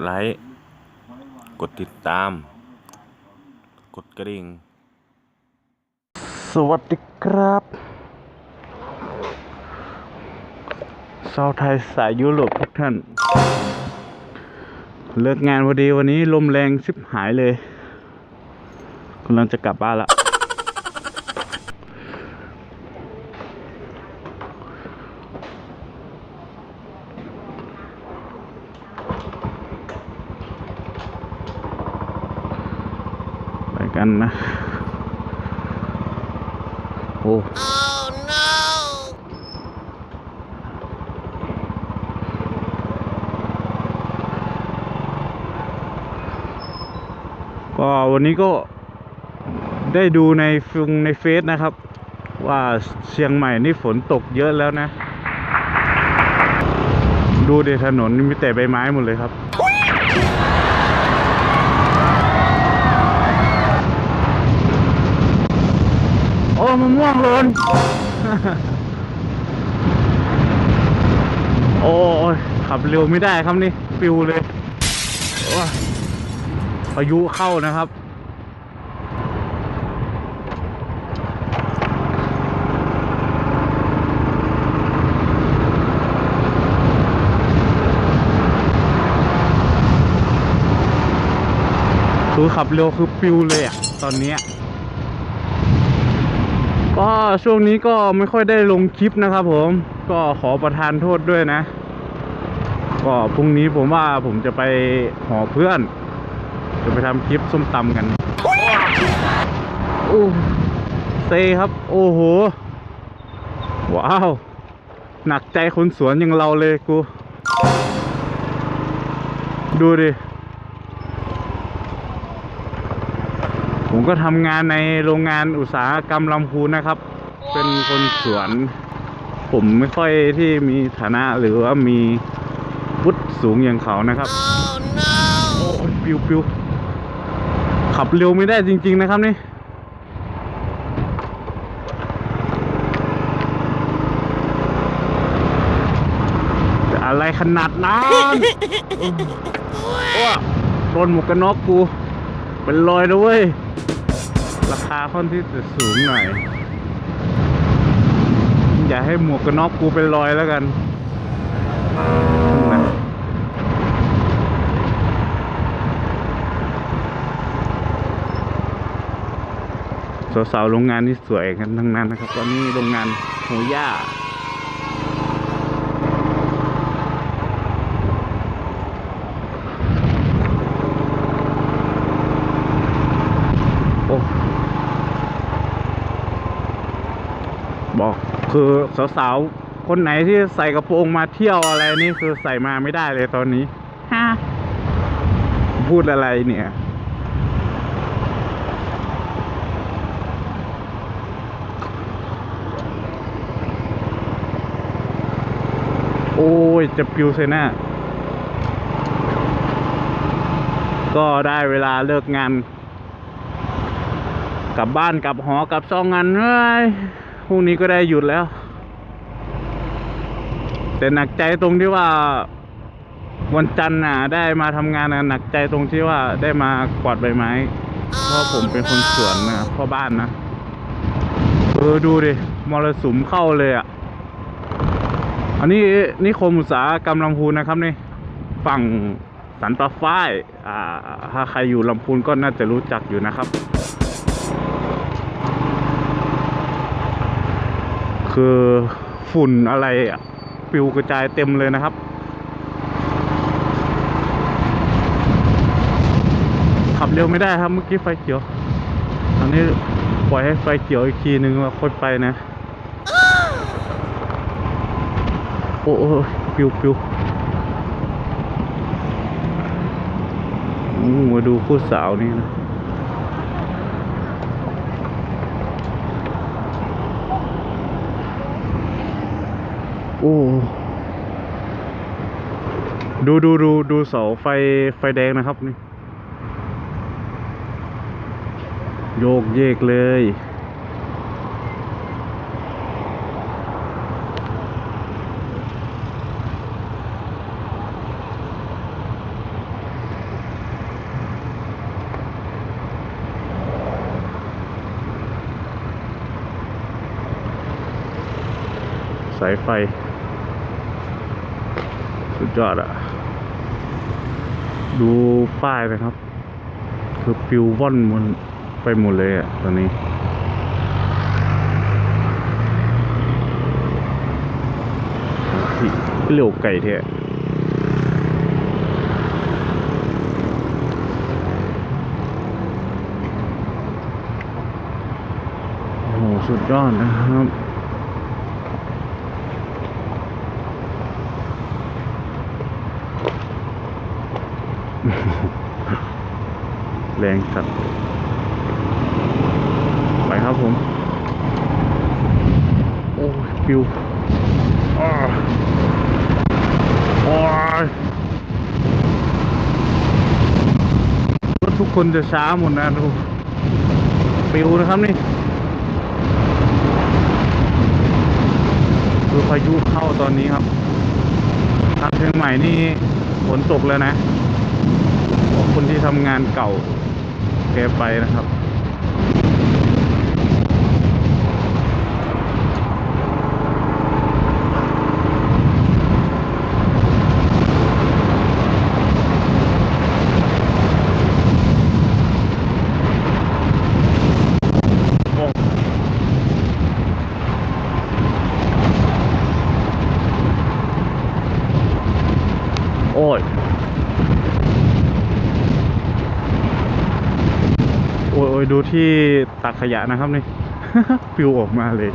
ไลค์กดติดตามกดกระดิ่งสวัสดีครับชาวไทยสายยุโรปทุกท่านเลิกงานพอดีวันนี้ลมแรงชิบหายเลยกำลังจะกลับบ้านละไปกันนะโอ้ ก็วันนี้ก็ได้ดูในเฟซนะครับว่าเชียงใหม่นี่ฝนตกเยอะแล้วนะดูดิถนนมีแต่ใบไม้หมดเลยครับโอ้มะม่วงหล่น โอ้ยขับเร็วไม่ได้ครับนี่ปิวเลยพายุเข้านะครับคือขับเร็วคือปิวเลยอ่ะตอนนี้ก็ช่วงนี้ก็ไม่ค่อยได้ลงคลิปนะครับผมก็ขอประทานโทษด้วยนะก็พรุ่งนี้ผมว่าผมจะไปหอเพื่อนจะไปทำคลิปส้มตำกันโอ้เซครับโอ้โหว้าวหนักใจคนสวนอย่างเราเลยกูดูดิผมก็ทำงานในโรงงานอุตสาหกรรมลำพูนนะครับเป็นคนสวนผมไม่ค่อยที่มีฐานะหรือว่ามีวุฒิสูงอย่างเขานะครับโอ้ยปิวขับเร็วไม่ได้จริงๆนะครับนี่จะอะไรขนาดนั้นโดนหมวกกันน็อกกูเป็นรอยแล้วเว้ยราคาค่อนที่จะสูงหน่อยอย่าให้หมวกกันน็อกกูเป็นรอยแล้วกันสาวๆโรงงานนี่สวยกันทั้งนั้นนะครับตอนนี้โรงงานโฮย่าบอกคือสาวๆคนไหนที่ใส่กระโปรงมาเที่ยวอะไรนี่คือใส่มาไม่ได้เลยตอนนี้ฮะพูดอะไรเนี่ยโอ้ยจะปิวเซน่าก็ได้เวลาเลิกงานกลับบ้านกลับหอกลับซองงานเฮ้ยพรุ่งนี้ก็ได้หยุดแล้วแต่หนักใจตรงที่ว่าวันจันทร์น่ะได้มาทำงานนะหนักใจตรงที่ว่าได้มากวาดใบไม้เพราะผมเป็นคนสวนนะพ่อบ้านนะดูดิมรสุมเข้าเลยอ่ะอันนี้นิคมอุตสาหกรรมลำพูนนะครับนี่ฝั่งสันป่าฝ้ายถ้าใครอยู่ลำพูนก็น่าจะรู้จักอยู่นะครับคือฝุ่นอะไรอ่ะปลิวกระจายเต็มเลยนะครับขับเร็วไม่ได้ครับเมื่อกี้ไฟเขียวอันนี้ปล่อยให้ไฟเขียวอีกทีนึงแล้วค่อยไปนะโอ้ปิวมาดูคู่สาวนี่นะโอ้ดูเสาไฟแดงนะครับนี่โยกเยกเลย สายไฟสุดยอดอะดูป้ายนะครับคือปิวว่อนมันไปหมดเลยอะตอนนี้ที่เหลียวไก่เทะโอ้โหสุดยอดนะครับแรงสัตว์ไปครับผมโอ้ยปิวโอ้ยรถทุกคนจะช้าหมดนะดูปิวนะครับนี่ดูพายุเข้าตอนนี้ครับทางเชียงใหม่นี่ฝนตกแล้วนะคนที่ทำงานเก่าแกไปนะครับโอ้ยโอ้ยดูที่ตักขยะนะครับนี่ ปิวออกมาเลย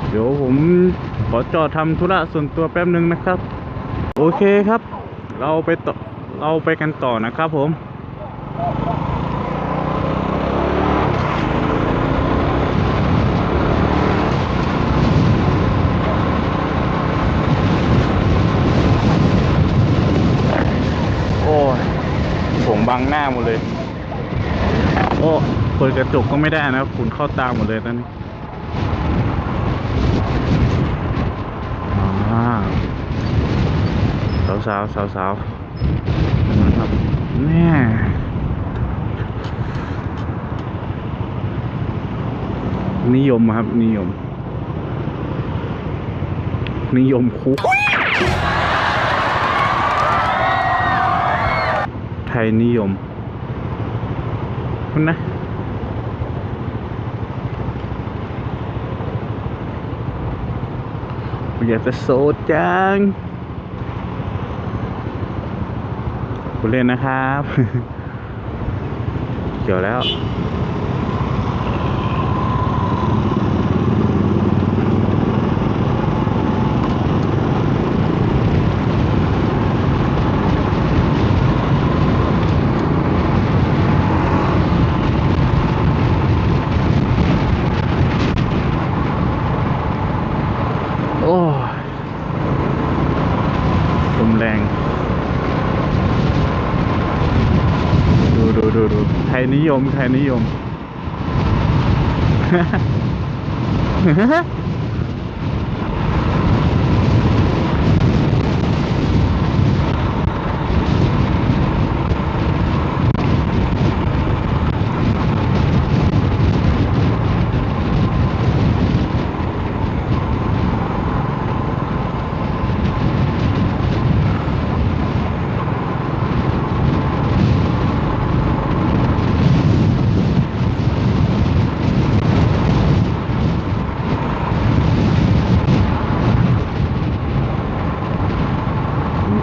เดี๋ยวผมขอจอดทำธุระส่วนตัวแป๊บนึงนะครับโอเคครับเราไปกันต่อนะครับผมโอ้ยผมบังหน้าหมดเลยโอ้เปิดกระจกก็ไม่ได้นะฝุ่นเข้าตาหมดเลยตอนนี้สาวนะครับแน่นิยมครับนิยมคุกไทยนิยมคุณนะอยากจะโซจังคุณเล่นนะครับ เกี่ยวแล้วโอ้ลมแรงดูไทยนิยม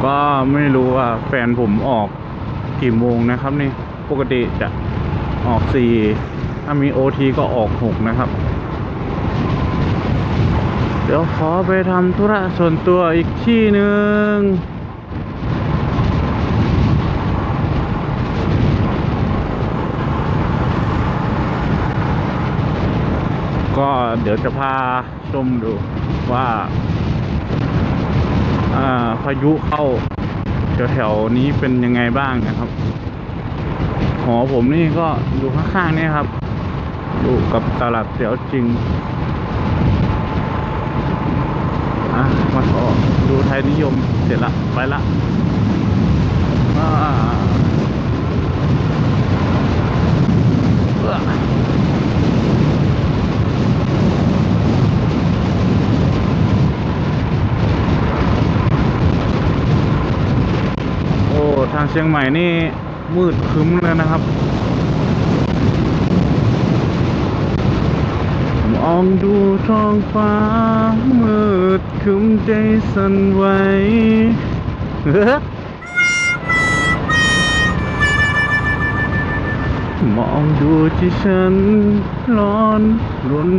ก็ไม่รู้ว่าแฟนผมออกกี่โมงนะครับนี่ปกติจะออก4ถ้ามีโอทีก็ออก6นะครับเดี๋ยวขอไปทำธุระส่วนตัวอีกที่หนึ่งก็เดี๋ยวจะพาชมดูว่าพายุเข้าแถวๆนี้เป็นยังไงบ้างนะครับหอผมนี่ก็อยู่ข้างๆนี่ครับอยู่กับตลาดเตี๋ยวจริงมาขอดูไทยนิยมเสร็จละไปละ เชียงใหม่นี่มืดครึ้มเลยนะครับมองดูท้องฟ้ามืดครึ้มใจสั่นไหวมองดูที่ฉันร้อนรน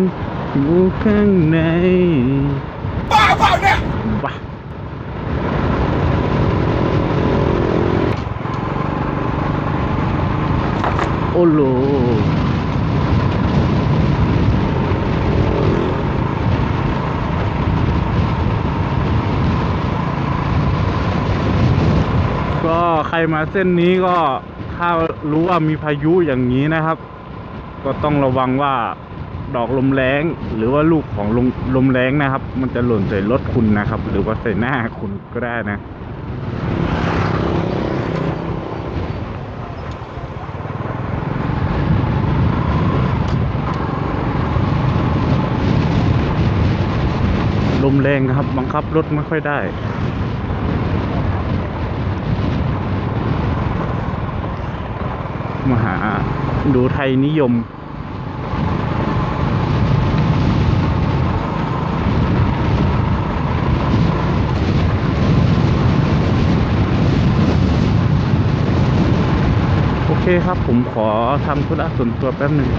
อยู่ข้างในบ้าเปล่าเนี่ยบ้าโอ้โหก็ใครมาเส้นนี้ก็ถ้ารู้ว่ามีพายุอย่างนี้นะครับก็ต้องระวังว่าดอกลมแรงหรือว่าลูกของลมแรงนะครับมันจะหล่นใส่รถคุณนะครับหรือว่าใส่หน้าคุณก็ได้นะลมแรงครับบังคับรถไม่ค่อยได้มาหาดูไทยนิยมโอเคครับผมขอทำธุระส่วนตัวแป๊บหนึ่ง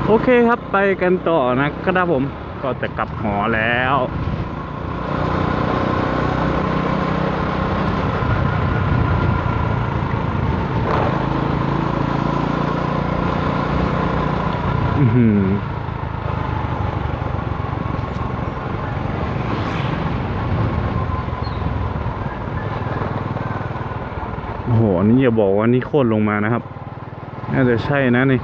โอเคครับไปกันต่อนะครับผมก็จะกลับหอแล้วโอ้โหอันนี้อย่าบอกว่านี่โค่นลงมานะครับน่าจะใช่นะนี่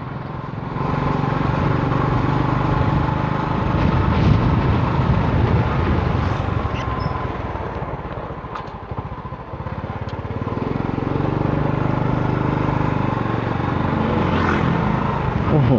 โอ้โห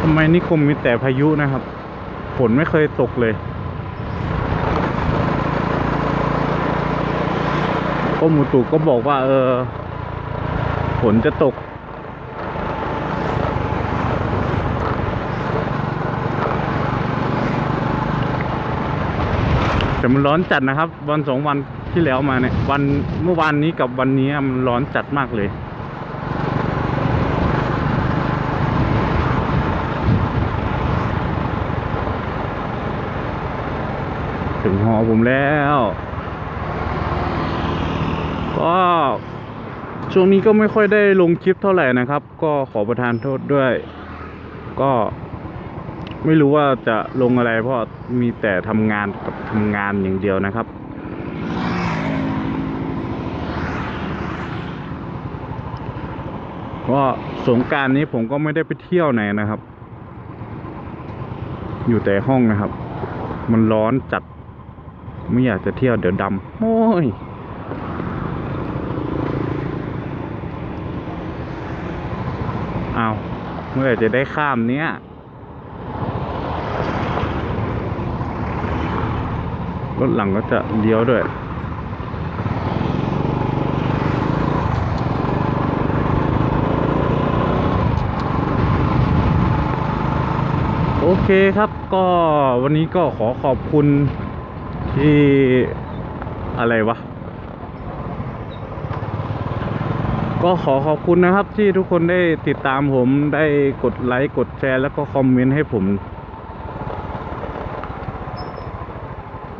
ทำไมนิคมมีแต่พายุนะครับฝนไม่เคยตกเลยกรมอุตุก็บอกว่าฝนจะตกแต่มันร้อนจัดนะครับวัน2 วันที่แล้วมาเนี่ยเมื่อวานนี้กับวันนี้มันร้อนจัดมากเลยถึงหอผมแล้วก็ช่วงนี้ก็ไม่ค่อยได้ลงคลิปเท่าไหร่นะครับก็ขอประทานโทษด้วยก็ไม่รู้ว่าจะลงอะไรเพราะมีแต่ทำงานกับทำงานอย่างเดียวนะครับก็สงกรานต์นี้ผมก็ไม่ได้ไปเที่ยวไหนนะครับอยู่แต่ห้องนะครับมันร้อนจัดไม่อยากจะเที่ยวเดี๋ยวดำโอ้ยเอาเมื่อไหร่จะได้ข้ามเนี้ยรถหลังก็จะเลี้ยวด้วยโอเคครับก็วันนี้ก็ขอขอบคุณที่อะไรวะก็ขอขอบคุณนะครับที่ทุกคนได้ติดตามผมได้กดไลค์กดแชร์แล้วก็คอมเมนต์ให้ผม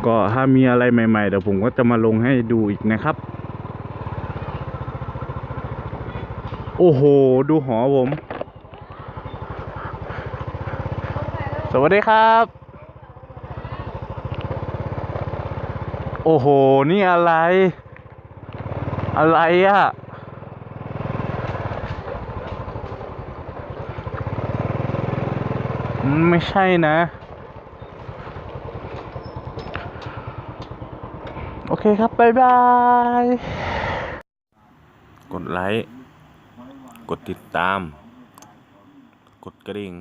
ก็ถ้ามีอะไรใหม่ๆเดี๋ยวผมก็จะมาลงให้ดูอีกนะครับ โอ้โห ดูหอผม สวัสดีครับ โอ้โห นี่อะไร อะไรอ่ะ ไม่ใช่นะ โอเคครับ บ๊ายบาย กดไลค์ กดติดตาม กดกระดิ่ง